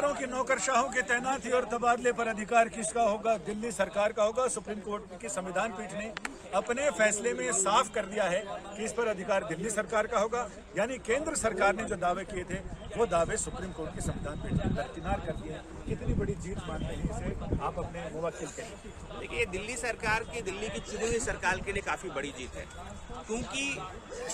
सरकारों की नौकरशाहों की तैनाती और तबादले पर अधिकार किसका होगा? दिल्ली सरकार का होगा। सुप्रीम कोर्ट की संविधान पीठ ने अपने फैसले में साफ कर दिया है कि इस पर अधिकार दिल्ली सरकार का होगा। यानी केंद्र सरकार ने जो दावे किए थे वो दावे सुप्रीम कोर्ट की संविधान पीठ ने दरकिनार कर दिए। कितनी बड़ी जीत मानते हैं इसे आप अपने मुवक्किल के? देखिए, दिल्ली सरकार की, दिल्ली की चुनी हुई सरकार के लिए काफ़ी बड़ी जीत है, क्योंकि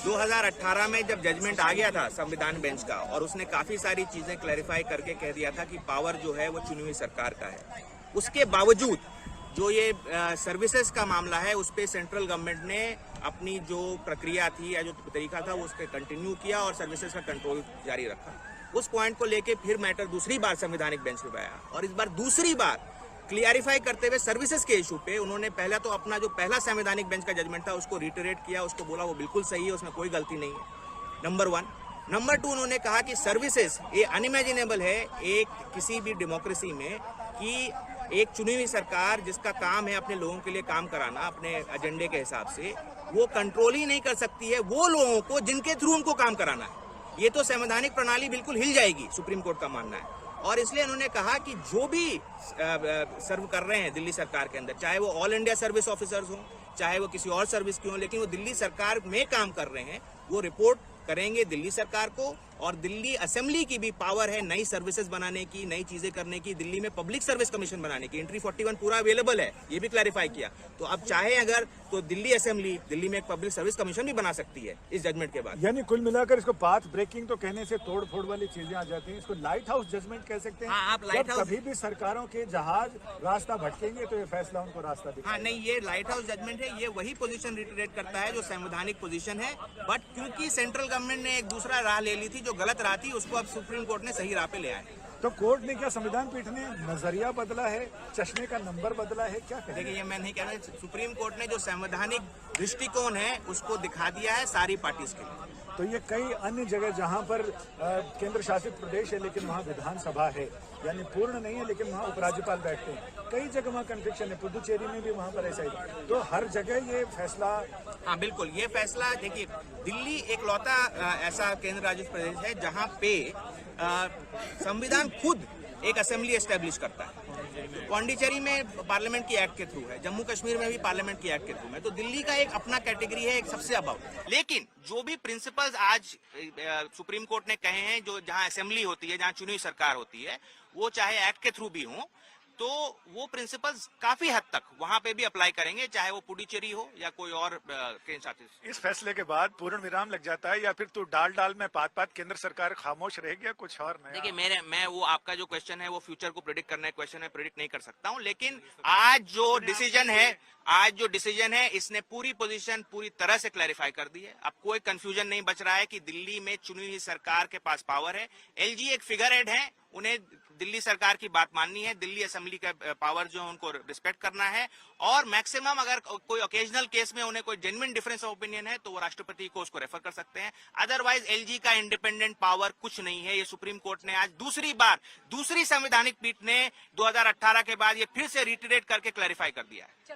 2018 में जब जजमेंट आ गया था संविधान बेंच का और उसने काफ़ी सारी चीज़ें क्लैरिफाई करके कह दिया था कि पावर जो है वो चुनी हुई सरकार का है। उसके बावजूद जो ये सर्विसेज का मामला है उस पर सेंट्रल गवर्नमेंट ने अपनी जो प्रक्रिया थी या जो तरीका था वो उसके कंटिन्यू किया और सर्विसेज का कंट्रोल जारी रखा। उस पॉइंट को लेके फिर मैटर दूसरी बार संवैधानिक बेंच पे आया और इस बार दूसरी बार क्लियरिफाई करते हुए सर्विसेज के इशू पे उन्होंने पहला तो अपना जो पहला संवैधानिक बेंच का जजमेंट था उसको रिटरेट किया, उसको बोला वो बिल्कुल सही है, उसमें कोई गलती नहीं है, नंबर 1। नंबर 2, उन्होंने कहा कि सर्विसेज ये अनइमेजिनेबल है एक किसी भी डेमोक्रेसी में कि एक चुनी हुई सरकार जिसका काम है अपने लोगों के लिए काम कराना अपने एजेंडे के हिसाब से, वो कंट्रोल ही नहीं कर सकती है वो लोगों को जिनके थ्रू उनको काम कराना है। ये तो संवैधानिक प्रणाली बिल्कुल हिल जाएगी, सुप्रीम कोर्ट का मानना है। और इसलिए उन्होंने कहा कि जो भी सर्व कर रहे हैं दिल्ली सरकार के अंदर, चाहे वो ऑल इंडिया सर्विस ऑफिसर्स हों, चाहे वो किसी और सर्विस के हों, लेकिन वो दिल्ली सरकार में काम कर रहे हैं, वो रिपोर्ट करेंगे दिल्ली सरकार को। और दिल्ली असेंबली की भी पावर है नई सर्विसेज बनाने की, नई चीजें करने की, दिल्ली में पब्लिक सर्विस कमीशन बनाने की। एंट्री 41 पूरा अवेलेबल है, ये भी क्लैरिफाई किया। तो अब चाहे अगर तो दिल्ली असेंबली दिल्ली में एक पब्लिक सर्विस कमीशन भी बना सकती है इस जजमेंट के बाद। यानी कुल मिलाकर इसको पाथ ब्रेकिंग तो कहने से तोड़ फोड़ वाली चीजें आ जाती हैं, इसको लाइट हाउस जजमेंट कह सकते हैं। हाँ, आप लाइट हाउस, कभी भी सरकारों के जहाज रास्ता भटकेंगे तो ये फैसला उनको रास्ता दिखाएगा। हाँ नहीं, ये लाइट हाउस जजमेंट है, ये वही पोजीशन रिटरेट करता है जो संवैधानिक पोजीशन है। बट क्योंकि सेंट्रल गवर्नमेंट ने एक दूसरा राह ले ली थी जो गलत राह थी, उसको अब सुप्रीम कोर्ट ने सही राह पे ले आया। तो कोर्ट ने क्या, संविधान पीठ ने नजरिया बदला है, चश्मे का नंबर बदला है, क्या कहें? देखिए, ये मैं नहीं कह रहा, सुप्रीम कोर्ट ने जो संवैधानिक दृष्टिकोण है उसको दिखा दिया है सारी पार्टीज के लिए। तो ये कई अन्य जगह जहां पर केंद्र शासित प्रदेश है लेकिन वहां विधानसभा है, यानी पूर्ण नहीं है लेकिन वहां उपराज्यपाल बैठते हैं, कई जगह वहां कन्फ्लिक्शन है, पुदुचेरी में भी वहां पर ऐसा ही। तो हर जगह ये फैसला, हाँ बिल्कुल, ये फैसला, देखिए दिल्ली एक लौता ऐसा केंद्र शासित प्रदेश है जहाँ पे संविधान खुद एक असेंबली एस्टेब्लिश करता है। पौंडीचेरी में पार्लियामेंट की एक्ट के थ्रू है, जम्मू कश्मीर में भी पार्लियामेंट की एक्ट के थ्रू है। तो दिल्ली का एक अपना कैटेगरी है, एक सबसे अबव। लेकिन जो भी प्रिंसिपल्स आज सुप्रीम कोर्ट ने कहे हैं, जो जहां असेंबली होती है, जहां चुनी हुई सरकार होती है, वो चाहे एक्ट के थ्रू भी हो, तो वो प्रिंसिपल्स काफी हद तक वहां पे भी अप्लाई करेंगे, चाहे वो पुडुचेरी हो या कोई और केंद्र शासित। इस फैसले के बाद पूर्ण विराम लग जाता है या फिर तो डाल में पात केंद्र सरकार खामोश रह गया, कुछ और नया? देखिए, मैं वो आपका जो क्वेश्चन है वो फ्यूचर को प्रेडिक्ट करना है क्वेश्चन है, प्रेडिक्ट नहीं कर सकता हूं। लेकिन आज जो डिसीजन है इसने पूरी पोजीशन पूरी तरह से क्लैरिफाई कर दी है। अब कोई कंफ्यूजन नहीं बच रहा है कि दिल्ली में चुनी हुई सरकार के पास पावर है। एलजी एक फिगर हेड है, उन्हें दिल्ली सरकार की बात माननी है, दिल्ली असेंबली का पावर जो है उनको रिस्पेक्ट करना है। और मैक्सिमम अगर कोई ओकेजनल केस में उन्हें कोई जेन्युइन डिफरेंस ऑफ ओपिनियन है तो वो राष्ट्रपति को उसको रेफर कर सकते हैं। अदरवाइज एलजी का इंडिपेंडेंट पावर कुछ नहीं है। ये सुप्रीम कोर्ट ने आज दूसरी संवैधानिक पीठ ने 2018 के बाद ये फिर से रिटरेट करके क्लैरिफाई कर दिया है।